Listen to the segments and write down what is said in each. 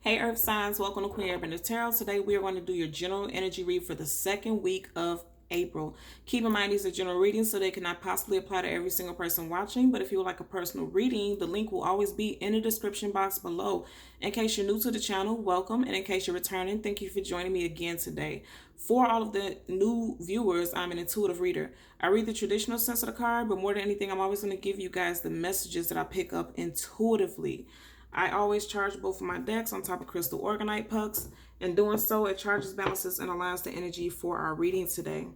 Hey Earth signs, welcome to Queen Urban Tarot. Today we are going to do your general energy read for the second week of April. Keep in mind these are general readings, so they cannot possibly apply to every single person watching. But if you would like a personal reading, the link will always be in the description box below. In case you're new to the channel, welcome. And in case you're returning, thank you for joining me again today. For all of the new viewers, I'm an intuitive reader. I read the traditional sense of the card, but more than anything, I'm always going to give you guys the messages that I pick up intuitively. I always charge both of my decks on top of crystal organite pucks. In doing so, it charges, balances, and aligns the energy for our reading today.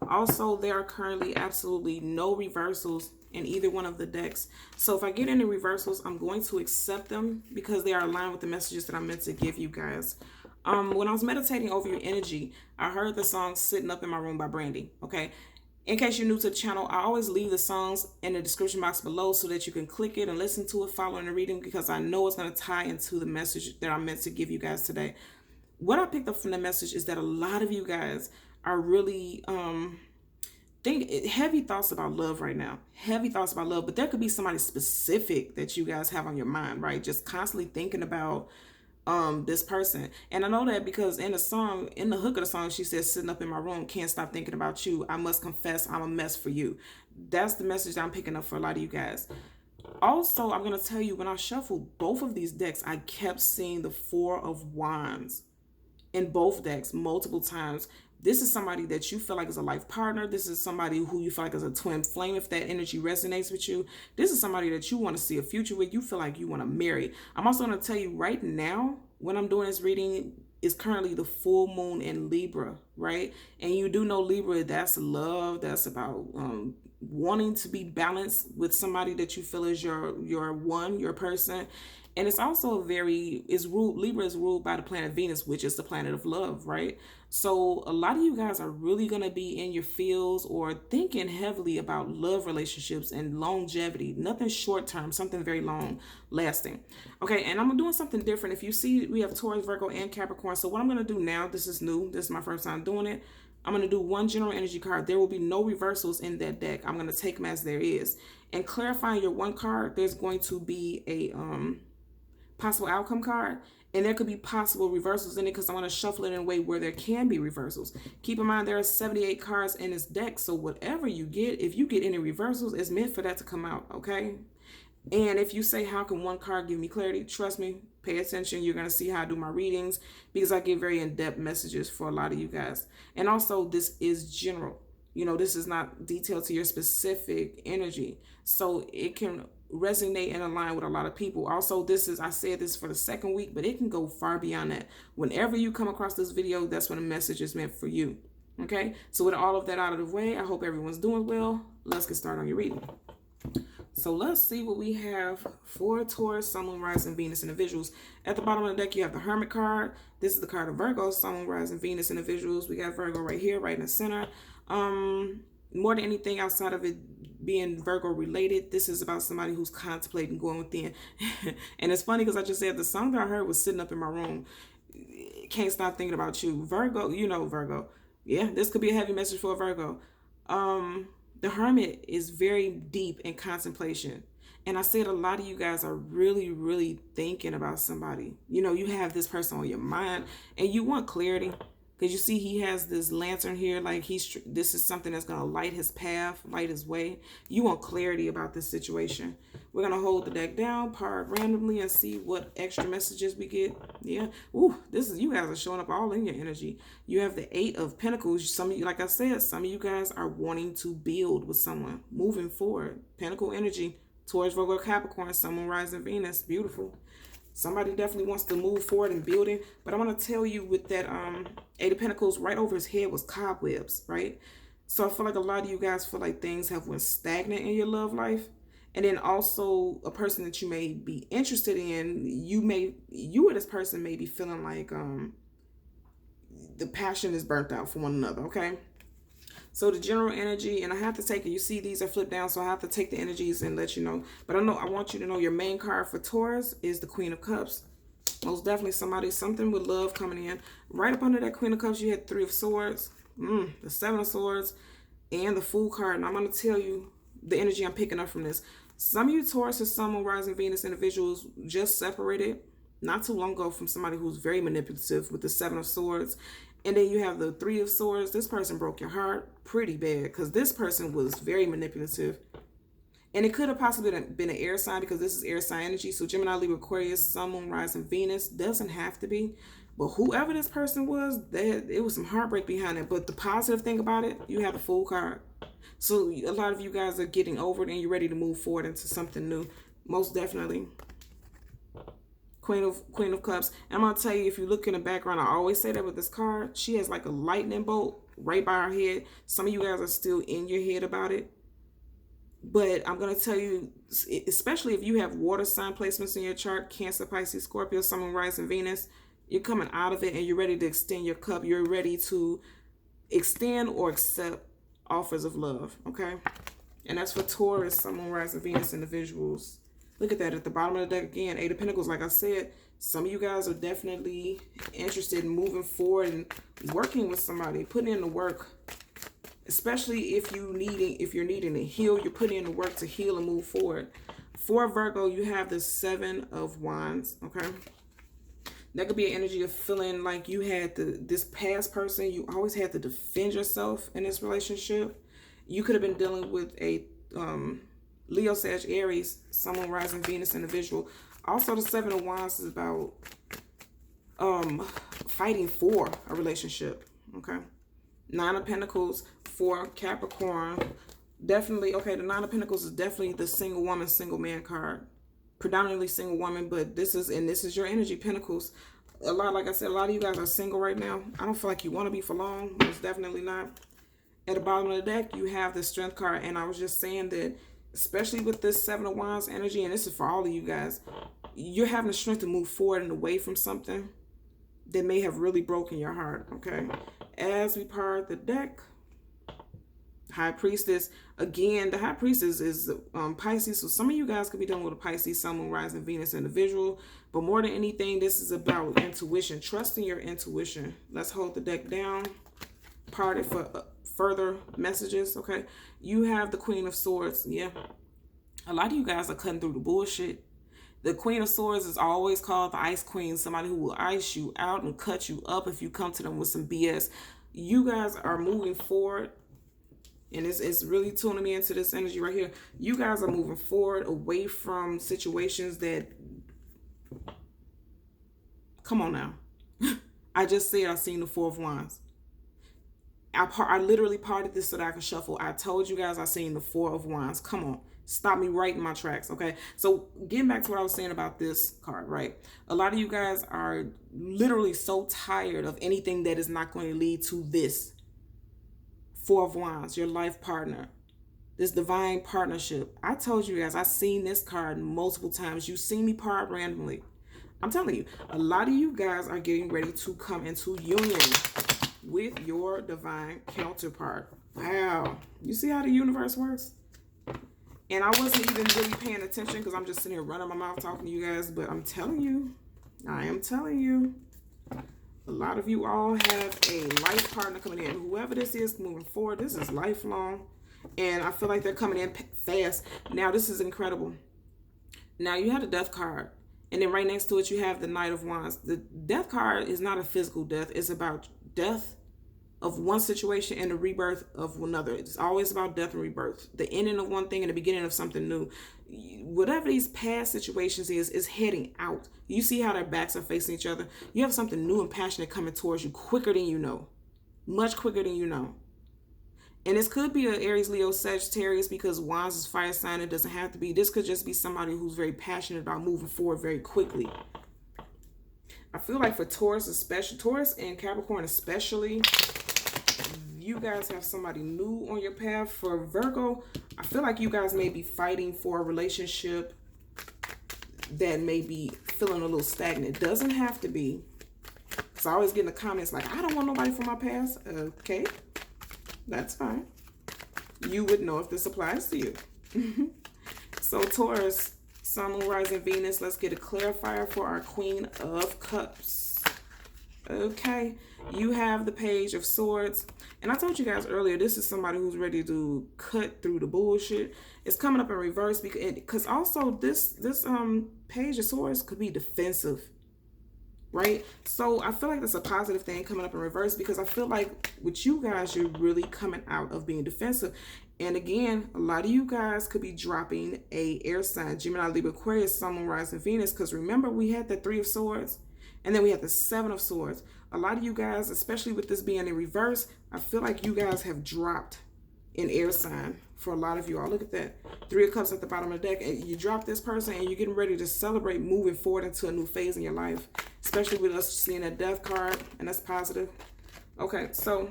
Also, there are currently absolutely no reversals in either one of the decks. So if I get any reversals, I'm going to accept them because they are aligned with the messages that I'm meant to give you guys. When I was meditating over your energy, I heard the song Sitting Up in My Room by Brandy, okay? In case you're new to the channel, I always leave the songs in the description box below so that you can click it and listen to it following the reading, because I know it's going to tie into the message that I'm meant to give you guys today. What I picked up from the message is that a lot of you guys are really heavy thoughts about love right now. Heavy thoughts about love, but there could be somebody specific that you guys have on your mind, right? Just constantly thinking about this person. And I know that because in the song, in the hook of the song, she says, sitting up in my room, can't stop thinking about you. I must confess I'm a mess for you. That's the message that I'm picking up for a lot of you guys. Also, I'm going to tell you, when I shuffled both of these decks, I kept seeing the Four of Wands in both decks multiple times. This is somebody that you feel like is a life partner. This is somebody who you feel like is a twin flame, if that energy resonates with you. This is somebody that you want to see a future with. You feel like you want to marry. I'm also going to tell you right now, when I'm doing this reading, is currently the full moon in Libra, right? And you do know Libra, that's love. That's about wanting to be balanced with somebody that you feel is your one, your person. And it's also Libra is ruled by the planet Venus, which is the planet of love, right? So a lot of you guys are really going to be in your feels or thinking heavily about love relationships and longevity. Nothing short term, something very long lasting. Okay, and I'm doing something different. If you see, we have Taurus, Virgo, and Capricorn. So what I'm going to do now, this is new. This is my first time doing it. I'm going to do one general energy card. There will be no reversals in that deck. I'm going to take them as there is. And clarifying your one card, there's going to be a possible outcome card, and there could be possible reversals in it because I want to shuffle it in a way where there can be reversals. Keep in mind there are 78 cards in this deck, so whatever you get, if you get any reversals, it's meant for that to come out, okay? And if you say, how can one card give me clarity? Trust me, pay attention. You're going to see how I do my readings because I give very in-depth messages for a lot of you guys. And also, this is general. You know, this is not detailed to your specific energy. So it can resonate and align with a lot of people. Also, I said this for the second week, but it can go far beyond that. Whenever you come across this video, that's when a message is meant for you. Okay? So with all of that out of the way, I hope everyone's doing well. Let's get started on your reading. So let's see what we have for Taurus, Sun, Moon, Rising, Venus individuals. At the bottom of the deck, you have the Hermit card. This is the card of Virgo, Sun, Moon, Rising, Venus individuals. We got Virgo right here, right in the center. More than anything outside of it being Virgo related, this is about somebody who's contemplating going within. And it's funny because I just said the song that I heard was Sitting Up in My Room. Can't stop thinking about you. Virgo, you know Virgo. Yeah, this could be a heavy message for a Virgo. The Hermit is very deep in contemplation. And I said a lot of you guys are really, really thinking about somebody. You know, you have this person on your mind and you want clarity. Because you see he has this lantern here, like this is something that's going to light his path, light his way. You want clarity about this situation. We're going to hold the deck down, part randomly, and see what extra messages we get. Yeah. Ooh, you guys are showing up all in your energy. You have the Eight of Pentacles. Some of you, like I said, some of you guys are wanting to build with someone, moving forward. Pentacle energy, Taurus, Virgo, Capricorn, Sun, Moon, Rising, Venus. Beautiful. Somebody definitely wants to move forward and building. But I want to tell you with that Eight of Pentacles, right over his head was cobwebs, right? So I feel like a lot of you guys feel like things have went stagnant in your love life. And then also a person that you may be interested in, you or this person may be feeling like the passion is burnt out for one another, okay? So the general energy, and I have to take it. You see these are flipped down, so I have to take the energies and let you know. But I want you to know your main card for Taurus is the Queen of Cups. Most definitely something with love coming in. Right up under that Queen of Cups, you had Three of Swords, the Seven of Swords, and the Fool card. And I'm going to tell you the energy I'm picking up from this. Some of you Taurus or Sun, Moon, Rising, Venus individuals just separated. not too long ago from somebody who's very manipulative with the Seven of Swords. And then you have the Three of Swords. This person broke your heart pretty bad because this person was very manipulative. And it could have possibly been an air sign because this is air sign energy. So Gemini, Libra, Aquarius, Sun, Moon, Rising, Venus. Doesn't have to be. But whoever this person was, it was some heartbreak behind it. But the positive thing about it, you have the Fool card. So a lot of you guys are getting over it and you're ready to move forward into something new. Most definitely. Queen of Cups. And I'm going to tell you, if you look in the background, I always say that with this card, she has like a lightning bolt right by her head. Some of you guys are still in your head about it. But I'm going to tell you, especially if you have water sign placements in your chart, Cancer, Pisces, Scorpio, Sun, Moon, Rising, Venus, you're coming out of it and you're ready to extend your cup. You're ready to extend or accept offers of love, okay? And that's for Taurus, Sun, Moon, Rising, Venus individuals. Look at that at the bottom of the deck again. Eight of Pentacles. Like I said, some of you guys are definitely interested in moving forward and working with somebody, putting in the work. Especially if you're needing to heal, you're putting in the work to heal and move forward. For Virgo, you have the Seven of Wands, okay? That could be an energy of feeling like you had this past person. You always had to defend yourself in this relationship. You could have been dealing with a Leo, Sag, Aries, Sun, Moon, Rising, Venus individual. Also, the Seven of Wands is about fighting for a relationship, okay? Nine of Pentacles for Capricorn. Definitely, okay, the Nine of Pentacles is definitely the single woman, single man card. Predominantly single woman, but this is your energy, Pentacles. Like I said, a lot of you guys are single right now. I don't feel like you want to be for long. Most definitely not. At the bottom of the deck, you have the Strength card, and I was just saying that, especially with this Seven of Wands energy, and this is for all of you guys, you're having the strength to move forward and away from something that may have really broken your heart, okay? As we part the deck, High Priestess. Again, the High Priestess is Pisces. So some of you guys could be dealing with a Pisces, Sun, Moon, Rising, Venus individual. But more than anything, this is about intuition. Trusting your intuition. Let's hold the deck down. Part it for further messages, okay? You have the Queen of Swords. Yeah. A lot of you guys are cutting through the bullshit. The Queen of Swords is always called the Ice Queen. Somebody who will ice you out and cut you up if you come to them with some BS. You guys are moving forward. And it's really tuning me into this energy right here. You guys are moving forward away from situations that... Come on now. I just said I seen the Four of Wands. I literally parted this so that I could shuffle. I told you guys I seen the Four of Wands. Come on. Stop me right in my tracks, okay? So getting back to what I was saying about this card, right? A lot of you guys are literally so tired of anything that is not going to lead to this. Four of Wands, your life partner, this divine partnership. I told you guys, I've seen this card multiple times. You've seen me part randomly. I'm telling you, a lot of you guys are getting ready to come into union with your divine counterpart. Wow. You see how the universe works? And I wasn't even really paying attention because I'm just sitting here running my mouth talking to you guys. But I'm telling you, I am telling you, a lot of you all have a life partner coming in. Whoever this is moving forward, this is lifelong. And I feel like they're coming in fast. Now, this is incredible. Now, you have the Death card. And then right next to it, you have the Knight of Wands. The Death card is not a physical death. It's about death of one situation and the rebirth of another. It's always about death and rebirth. The ending of one thing and the beginning of something new. Whatever these past situations is heading out. You see how their backs are facing each other. You have something new and passionate coming towards you quicker than you know. Much quicker than you know. And this could be an Aries, Leo, Sagittarius because Wands is fire sign. It doesn't have to be. This could just be somebody who's very passionate about moving forward very quickly. I feel like for Taurus especially, Taurus and Capricorn especially, you guys have somebody new on your path. For Virgo, I feel like you guys may be fighting for a relationship that may be feeling a little stagnant. Doesn't have to be. Because I always get in the comments like, I don't want nobody from my past. Okay, that's fine. You would know if this applies to you. So Taurus, Sun, Moon, Rising, Venus. Let's get a clarifier for our Queen of Cups. Okay, you have the Page of Swords. And I told you guys earlier, this is somebody who's ready to cut through the bullshit. It's coming up in reverse because also this Page of Swords could be defensive. right? So I feel like that's a positive thing coming up in reverse, because I feel like with you guys, you're really coming out of being defensive. And again, a lot of you guys could be dropping a air sign, Gemini, Libra, Aquarius, Sun, Moon, Rising, Venus, because remember we had the Three of Swords and then we had the Seven of Swords. A lot of you guys, especially with this being in reverse, I feel like you guys have dropped an air sign for a lot of you all. Look at that. Three of Cups at the bottom of the deck. And you drop this person and you're getting ready to celebrate moving forward into a new phase in your life, especially with us seeing a death card, and that's positive. Okay, so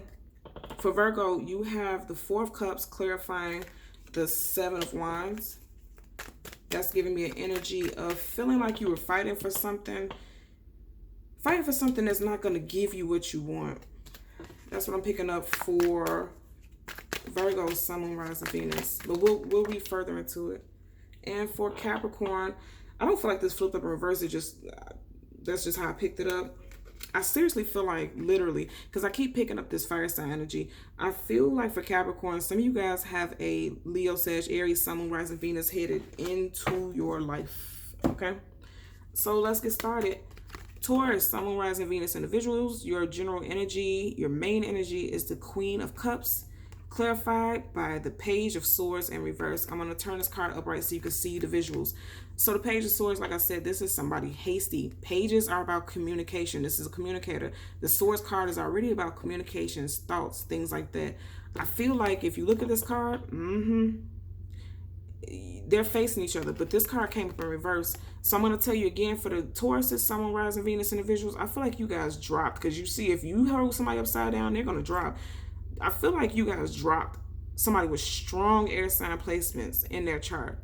for Virgo, you have the Four of Cups clarifying the Seven of Wands. That's giving me an energy of feeling like you were fighting for something that's not going to give you what you want. That's what I'm picking up for Virgo, Sun, Moon, Rising, Venus. But we'll read further into it. And for Capricorn, I don't feel like this flipped up in reverse. That's just how I picked it up. I seriously feel like, literally, because I keep picking up this fire sign energy, I feel like for Capricorn, some of you guys have a Leo, Sag, Aries, Sun, Moon, Rising, Venus headed into your life. Okay? So let's get started. Taurus, Sun, Moon, Rising, Venus individuals, your general energy, your main energy is the Queen of Cups, clarified by the Page of Swords in reverse. I'm going to turn this card upright so you can see the visuals. So the Page of Swords, like I said, this is somebody hasty. Pages are about communication. This is a communicator. The Swords card is already about communications, thoughts, things like that. I feel like if you look at this card, they're facing each other, but this card came up in reverse. So I'm going to tell you again, for the Tauruses, Sun, Moon, Rising, Venus individuals, I feel like you guys dropped, because you see, if you hold somebody upside down, they're going to drop. I feel like you guys dropped somebody with strong air sign placements in their chart.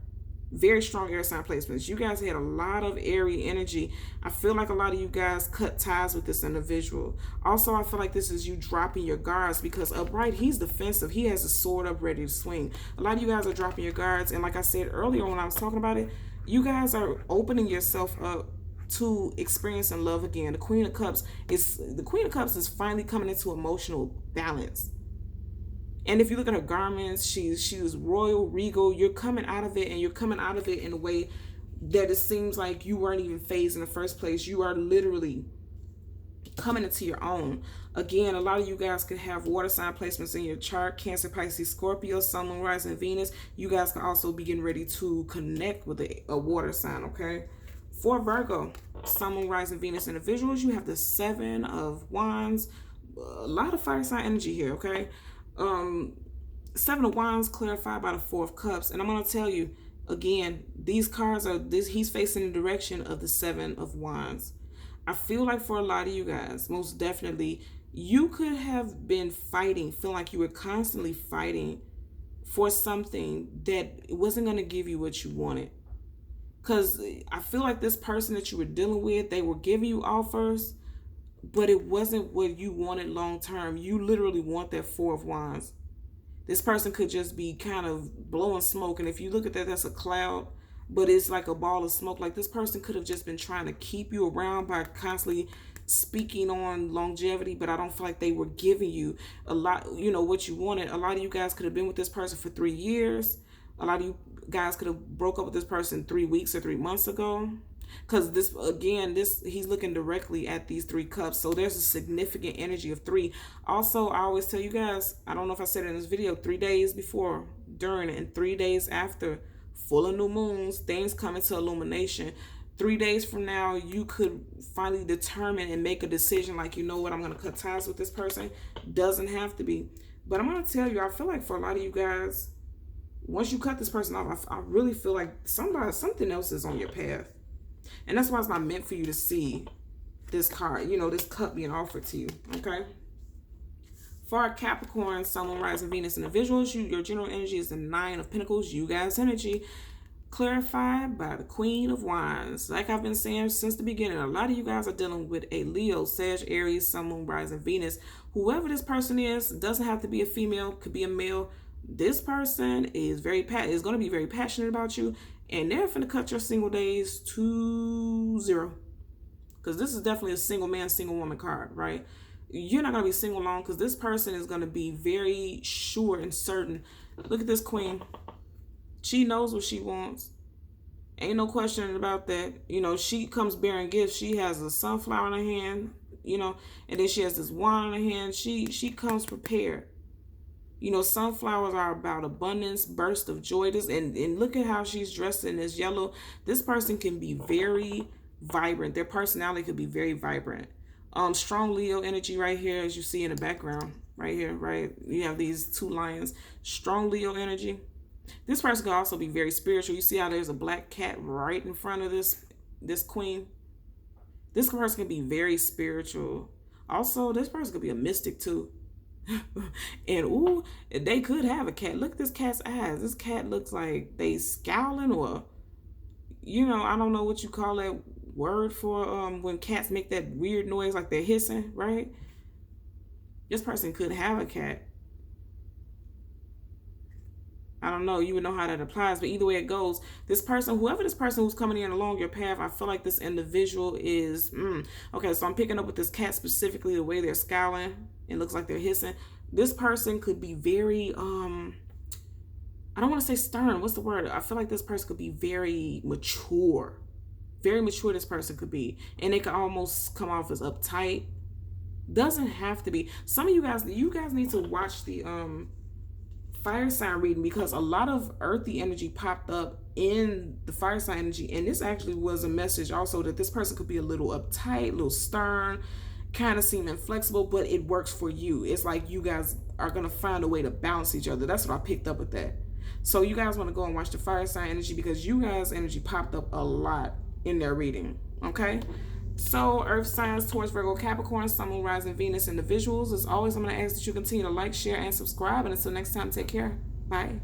Very strong air sign placements. You guys had a lot of airy energy. I feel like a lot of you guys cut ties with this individual. Also, I feel like this is you dropping your guards, because upright, he's defensive. He has a sword up ready to swing. A lot of you guys are dropping your guards. And like I said earlier when I was talking about it, you guys are opening yourself up to experiencing love again. The Queen of Cups is finally coming into emotional balance. And if you look at her garments, she was royal, regal. You're coming out of it, and you're coming out of it in a way that it seems like you weren't even phased in the first place. You are literally coming into your own. Again, a lot of you guys could have water sign placements in your chart. Cancer, Pisces, Scorpio, Sun, Moon, Rising, Venus. You guys can also be getting ready to connect with a water sign, okay? For Virgo, Sun, Moon, Rising, Venus individuals, you have the Seven of Wands. A lot of fire sign energy here, okay? Seven of Wands clarified by the Four of Cups. And I'm going to tell you, again, these cards are he's facing the direction of the Seven of Wands. I feel like for a lot of you guys, most definitely, you could have been fighting, feeling like you were constantly fighting for something that wasn't going to give you what you wanted. Because I feel like this person that you were dealing with, they were giving you offers, but it wasn't what you wanted long term. You literally want that Four of Wands. This person could just be kind of blowing smoke. And if you look at that, that's a cloud, but it's like a ball of smoke. Like this person could have just been trying to keep you around by constantly speaking on longevity, but I don't feel like they were giving you a lot, what you wanted. A lot of you guys could have been with this person for 3 years. A lot of you guys could have broke up with this person 3 weeks or 3 months ago. Because he's looking directly at these 3 cups. So there's a significant energy of 3. Also, I always tell you guys, I don't know if I said it in this video, 3 days before, during, and 3 days after full of new moons, things come into illumination. 3 days from now, you could finally determine and make a decision like, you know what, I'm going to cut ties with this person. Doesn't have to be. But I'm going to tell you, I feel like for a lot of you guys, once you cut this person off, I really feel like something else is on your path. And that's why it's not meant for you to see this card, this cup being offered to you, okay? For our Capricorn, Sun, Moon, Rising, Venus individuals, your general energy is the Nine of Pentacles. You guys' energy clarified by the Queen of Wands. Like I've been saying since the beginning, a lot of you guys are dealing with a Leo, Sag, Aries, Sun, Moon, Rising, Venus. Whoever this person is, doesn't have to be a female, could be a male. This person is going to be very passionate about you. And they're finna cut your single days to 0. Because this is definitely a single man, single woman card, right? You're not going to be single long, because this person is going to be very sure and certain. Look at this queen. She knows what she wants. Ain't no question about that. You know, she comes bearing gifts. She has a sunflower in her hand, you know, and then she has this wand in her hand. She comes prepared. You know, sunflowers are about abundance, burst of joy. This and look at how she's dressed in this yellow. This person can be very vibrant. Their personality could be very vibrant. Strong Leo energy right here, as you see in the background, right here, right. You have these two lions. Strong Leo energy. This person could also be very spiritual. You see how there's a black cat right in front of this queen. This person can be very spiritual. Also, this person could be a mystic too. And ooh, they could have a cat. Look at this cat's eyes. This cat looks like they scowling, or you know, I don't know what you call that word for when cats make that weird noise like they're hissing, right? This person could have a cat. I don't know, you would know how that applies, but either way it goes, this person, whoever this person who's coming in along your path, I feel like this individual is, okay, so I'm picking up with this cat specifically, the way they're scowling. It looks like they're hissing. This person could be very, I don't want to say stern. What's the word? I feel like this person could be very mature. Very mature this person could be. And they could almost come off as uptight. Doesn't have to be. Some of you guys need to watch the, fire sign reading, because a lot of earthy energy popped up in the fire sign energy, and this actually was a message also that this person could be a little uptight, a little stern, kind of seem inflexible, but it works for you. It's like you guys are gonna find a way to balance each other. That's what I picked up with that. So you guys want to go and watch the fire sign energy, because you guys energy popped up a lot in their reading. Okay, so earth signs, Taurus, Virgo, Capricorn, Sun, Moon, Rising, Venus individuals. As always, I'm going to ask that you continue to like, share, and subscribe. And until next time, take care. Bye.